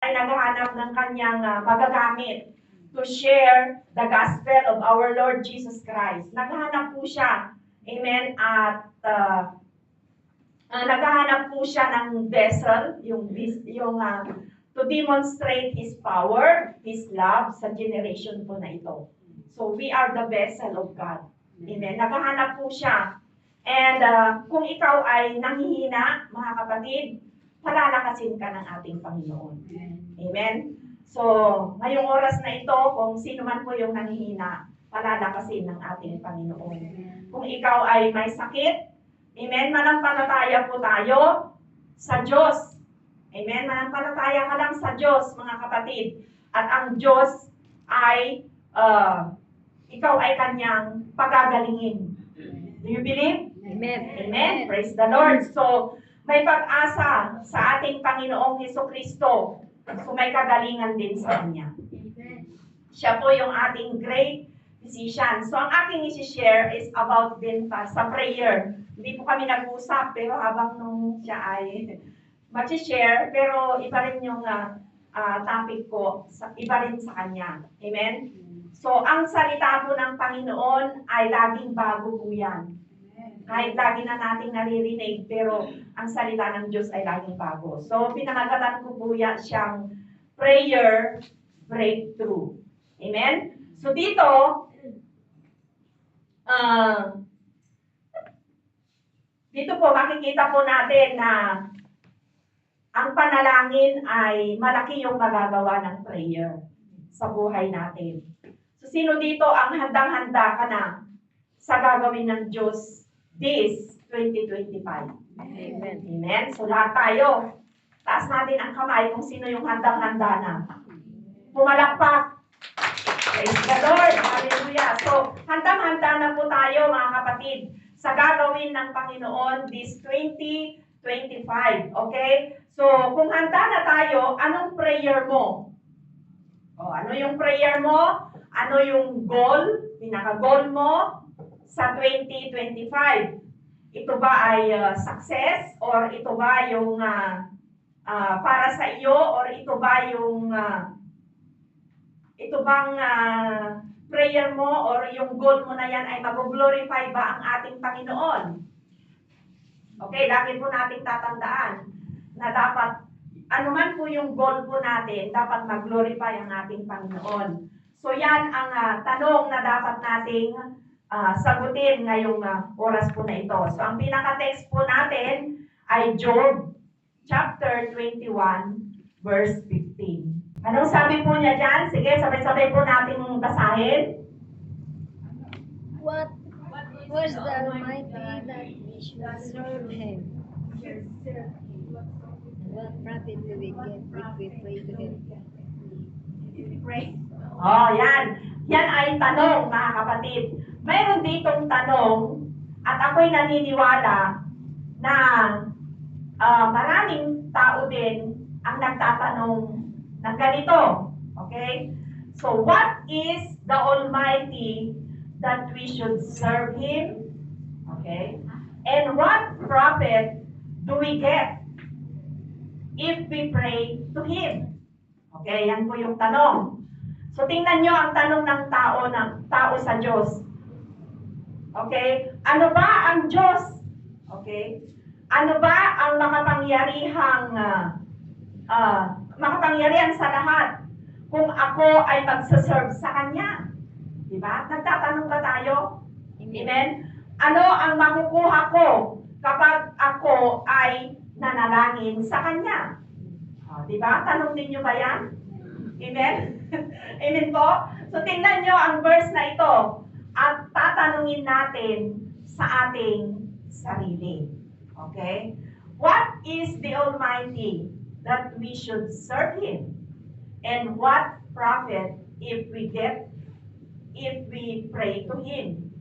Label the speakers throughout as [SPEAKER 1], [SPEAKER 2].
[SPEAKER 1] ay naghahanap ng kanyang magagamit to share the gospel of our Lord Jesus Christ. Naghahanap po siya. Amen? At naghahanap po siya ng vessel, to demonstrate His power, His love sa generation po na ito. So we are the vessel of God. Amen? Naghahanap po siya. And kung ikaw ay nanghihina, mga kapatid, palalakasin ka ng ating Panginoon. Amen? So, ngayong oras na ito, kung sino man po yung nanghihina, palalakasin ng ating Panginoon. Kung ikaw ay may sakit, amen, manampalataya po tayo sa Diyos. Amen, manampalataya ka lang sa Diyos, mga kapatid. At ang Diyos ay, ikaw ay kanyang pagagalingin. Do you believe?
[SPEAKER 2] Amen.
[SPEAKER 1] Amen. Praise the Lord. So, may pag-asa sa ating Panginoong Hesukristo. So, may kagalingan din sa Kanya. Siya po yung ating great physician. So, ang aking isi-share is about din sa prayer. Hindi po kami nag-usap, pero habang nung siya ay mag-share, pero iba rin yung topic ko, iba rin sa Kanya. Amen? So, ang salita po ng Panginoon ay laging bago po yan. Kahit lagi na nating naririnig, pero ang salita ng Diyos ay laging bago. So, pinamagatan ko po yan siyang prayer breakthrough. Amen? So, dito, dito po makikita po natin na ang panalangin ay malaki yung magagawa ng prayer sa buhay natin. So, sino dito ang handang-handa ka na sa gagawin ng Diyos this 2025?
[SPEAKER 2] Amen.
[SPEAKER 1] Amen? So, lahat tayo, taas natin ang kamay kung sino yung handang-handa na. Pumalakpak. Praise the Lord. Hallelujah. So, handang-handa na po tayo, mga kapatid, sa gagawin ng Panginoon this 2025. Okay? So, kung handa na tayo, anong prayer mo? Ano yung prayer mo? Ano yung goal? Pinaka-goal mo sa 2025? Ito ba ay success? Or ito ba yung para sa iyo? Or ito ba yung ito bang prayer mo or yung goal mo na yan ay mag-glorify ba ang ating Panginoon? Okay, lagi po nating tatandaan na dapat, anuman po yung goal po natin, dapat mag-glorify ang ating Panginoon. So yan ang tanong na dapat nating sagutin ngayong oras po na ito. So ang pinaka-text po natin ay Job chapter 21 verse 15. Anong sabi po niya dyan? Sige, sabay-sabay po natin basahin.
[SPEAKER 2] What was the Almighty that we should serve Him? What profit do we get if we pray to Him?
[SPEAKER 1] Yan. Yan ay tanong, mga kapatid. Mayroon ditong tanong at ako'y naniniwala na maraming tao din ang nagtatanong ng ganito. Okay? So, what is the Almighty that we should serve Him? Okay? And what profit do we get if we pray to Him? Okay, yan po yung tanong. So, tingnan nyo ang tanong ng tao sa Diyos. Okay? Ano ba ang Diyos? Okay? Ano ba ang makapangyarihan sa lahat kung ako ay magsaserve sa Kanya? Diba? Nagtatanong ba tayo? Amen? Ano ang makukuha ko kapag ako ay nanalangin sa Kanya? Diba? Tanong ninyo ba yan? Amen? Amen po? So, tingnan nyo ang verse na ito at tatanungin natin sa ating sarili. Okay? What is the Almighty that we should serve Him? And what profit if we pray to Him?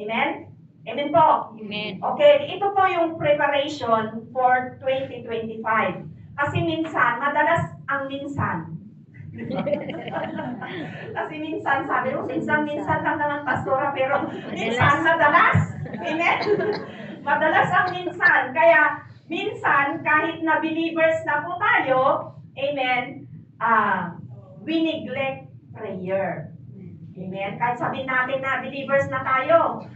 [SPEAKER 1] Amen? Amen po?
[SPEAKER 2] Amen.
[SPEAKER 1] Okay, ito po yung preparation for 2025. Kasi madalas ang minsan. Kasi minsan, sabi ko, minsan lang naman pastora, pero minsan madalas. Amen? Madalas ang minsan. Kaya minsan, kahit na believers na po tayo, amen, we neglect prayer. Amen. Kahit sabihin natin na believers na tayo,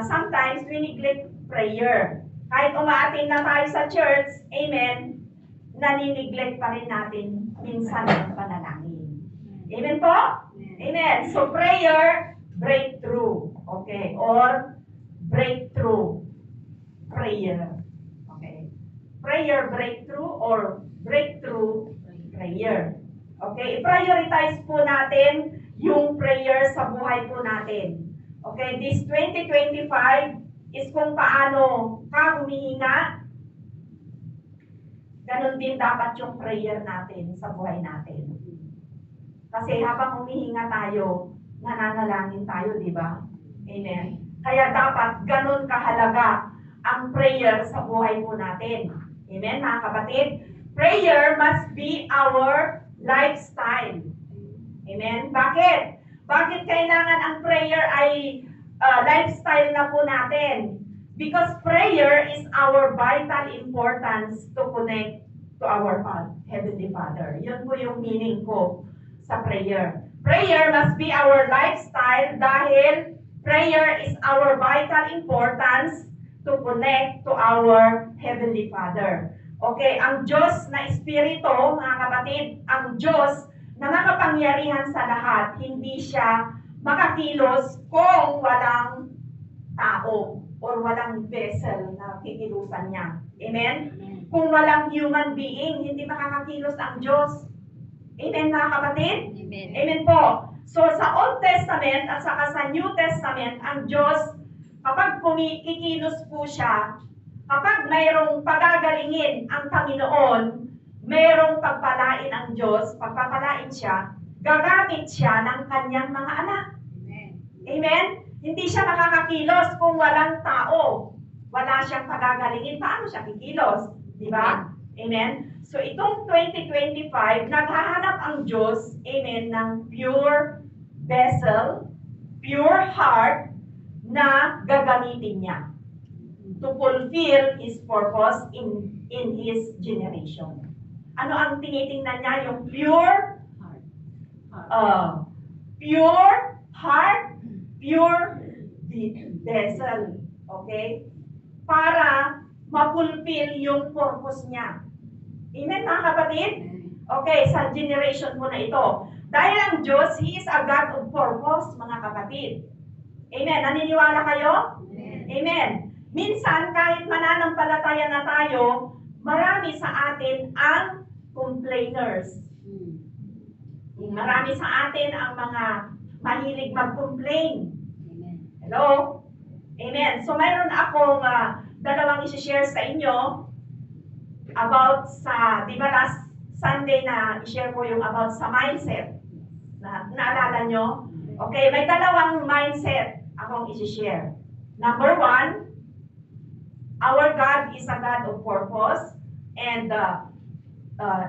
[SPEAKER 1] sometimes we neglect prayer. Kahit umaatin na tayo sa church, amen, nanineglect pa rin natin minsan ang panalangin. Amen po? Amen. So prayer, breakthrough. Okay. Or breakthrough prayer. Okay. Prayer breakthrough or breakthrough prayer. Okay. I-prioritize po natin yung prayer sa buhay po natin. Okay. This 2025 is kung paano ka humihinga, ganun din dapat yung prayer natin sa buhay natin. Kasi habang humihinga tayo, nananalangin tayo, di ba? Amen. Kaya dapat ganun kahalaga ang prayer sa buhay po natin. Amen, mga kapatid? Prayer must be our lifestyle. Amen? Bakit? Bakit kailangan ang prayer ay lifestyle na po natin? Because prayer is our vital importance to connect to our Heavenly Father. Yun po yung meaning ko sa prayer. Prayer must be our lifestyle dahil prayer is our vital importance to connect to our Heavenly Father. Okay, ang Diyos na Espiritu, mga kapatid, ang Diyos na makapangyarihan sa lahat, hindi siya makakilos kung walang tao or walang vessel na kikilusan niya. Amen? Kung walang human being, hindi makakakilos ang Diyos. Amen, mga kapatid?
[SPEAKER 2] Amen.
[SPEAKER 1] Amen po. So, sa Old Testament at saka sa New Testament, ang Diyos, kapag kumikikilos po siya, kapag mayroong pagagalingin ang Panginoon, mayroong pagpalain ang Diyos, pagpapalain siya, gagamit siya ng kanyang mga anak.
[SPEAKER 2] Amen.
[SPEAKER 1] Amen? Hindi siya makakakilos kung walang tao. Wala siyang pagagalingin. Paano siya kikilos? Di ba? Amen? So, itong 2025, naghahanap ang Diyos, amen, ng pure vessel, pure heart, na gagamitin niya to fulfill His purpose in His generation. Ano ang tinitingnan niya? Yung pure heart, pure vessel. Okay? Para ma-fulfill yung purpose niya. Amen, mga kapatid? Okay, sa generation mo na ito. Dahil ang Diyos, He is a God of purpose, mga kapatid. Amen. Naniniwala kayo?
[SPEAKER 2] Amen.
[SPEAKER 1] Amen. Minsan, kahit mananampalataya na tayo, marami sa atin ang complainers. Marami sa atin ang mga mahilig mag-complain.
[SPEAKER 2] Amen.
[SPEAKER 1] Hello? Amen. So, mayroon akong dalawang isi-share sa inyo about sa, di ba last Sunday na i-share ko yung about sa mindset. Naalala nyo? Okay, may dalawang mindset akong isi-share. Number one, our God is a God of purpose. And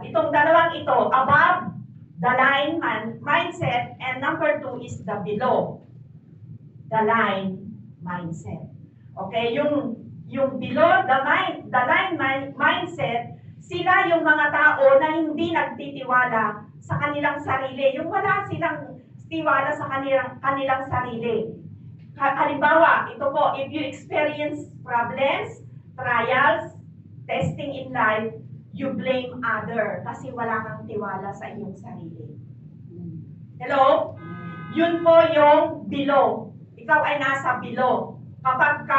[SPEAKER 1] itong dalawang ito, above the line mindset, and number two is the below the line mindset. Okay, yung below the line mindset, sila yung mga tao na hindi nagtitiwala sa kanilang sarili. Yung wala silang tiwala sa kanilang sarili. Halimbawa, ito po, if you experience problems, trials, testing in life, you blame other kasi wala kang tiwala sa iyong sarili. Hello? Yun po yung below. Ikaw ay nasa below. Kapag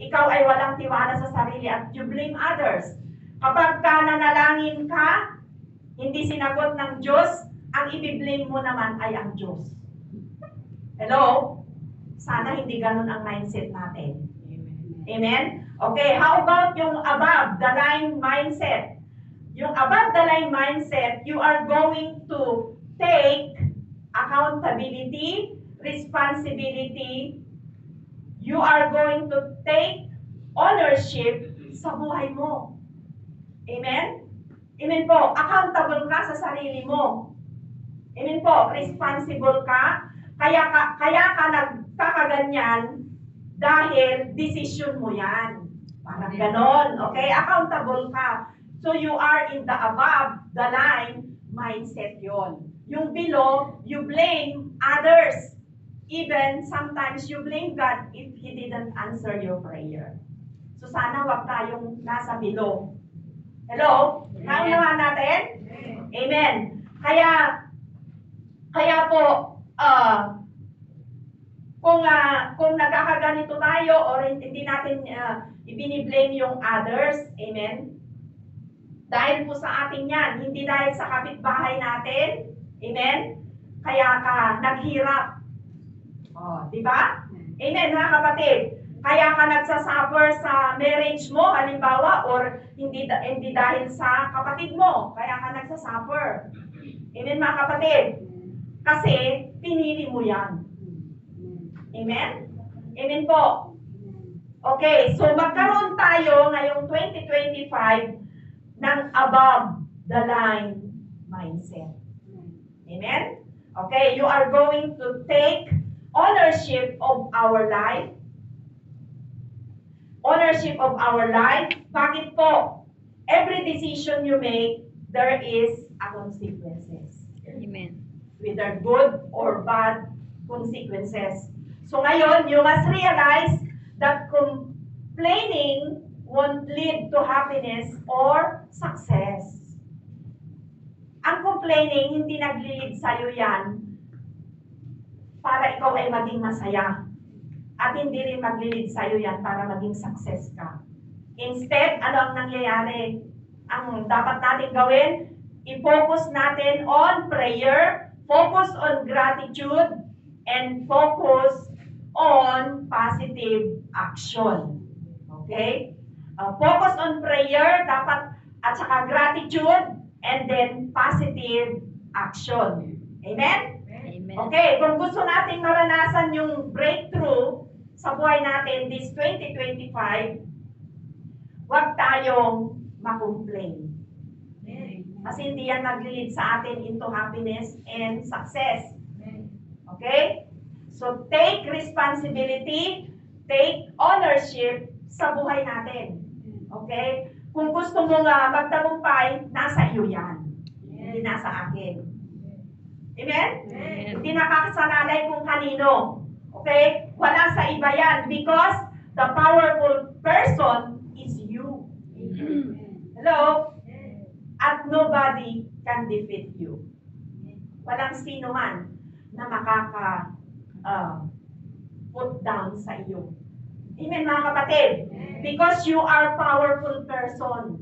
[SPEAKER 1] ikaw ay walang tiwala sa sarili at you blame others. Kapag nanalangin ka, hindi sinagot ng Diyos, ang i-blame mo naman ay ang Diyos. Hello? Sana hindi ganun ang mindset natin. Amen? Okay, how about yung above the line mindset? Yung above the line mindset, you are going to take accountability, responsibility. You are going to take ownership sa buhay mo. Amen? Amen po. Accountable ka sa sarili mo. Amen po. Responsible ka. Kaya ka nagkakaganyan dahil decision mo yan. Parang ganon. Okay? Accountable ka. So you are in the above the line mindset yon. Yung below, you blame others. Even sometimes you blame God if He didn't answer your prayer. So sana wag tayong nasa below. Hello? Naunawa natin? Amen. Kaya po, kung nagkakaganito tayo or hindi natin ibiniblame yung others, amen? Dahil po sa atin yan, hindi dahil sa kapitbahay natin, amen? Kaya ka naghirap. Di ba? Amen, mga kapatid. Kaya ka nagsasuffer sa marriage mo, halimbawa, or hindi dahil sa kapatid mo, kaya ka nagsasuffer. Amen, mga kapatid. Kasi pinili mo yan. Amen? Amen po. Okay, so magkaroon tayo ngayong 2025 ng above the line mindset. Amen? Okay, you are going to take ownership of our life. Ownership of our life. Bakit po? Every decision you make, there is a consequences.
[SPEAKER 2] Amen.
[SPEAKER 1] Whether good or bad consequences. So ngayon, you must realize that complaining won't lead to happiness or success. Ang complaining, hindi nag-lead sa'yo yan para ikaw ay maging masaya. At hindi rin mag-lead sa'yo yan para maging success ka. Instead, ano ang nangyayari? Ang dapat natin gawin, i-focus natin on prayer, focus on gratitude, and focus on positive action. Okay? Focus on prayer, dapat, at saka gratitude, and then positive action. Amen?
[SPEAKER 2] Amen.
[SPEAKER 1] Okay, kung gusto nating maranasan yung breakthrough sa buhay natin this 2025, huwag tayong makomplain. Kasi hindi yan mag-lead sa atin into happiness and success. Okay? So, take responsibility, take ownership sa buhay natin. Okay? Kung gusto mo nga magtagumpay, nasa iyo yan. Hindi nasa akin. Amen?
[SPEAKER 2] Amen.
[SPEAKER 1] Hindi nakakasalalay kung kanino. Okay? Wala sa iba yan because the powerful person is you. Hello? At nobody can defeat you. Walang sino man na makaka put down sa iyo. Amen, mga kapatid? Because you are powerful person.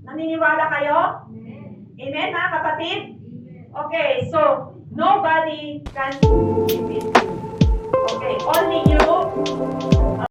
[SPEAKER 1] Naniniwala kayo? Amen, mga kapatid? Okay, so nobody can defeat you.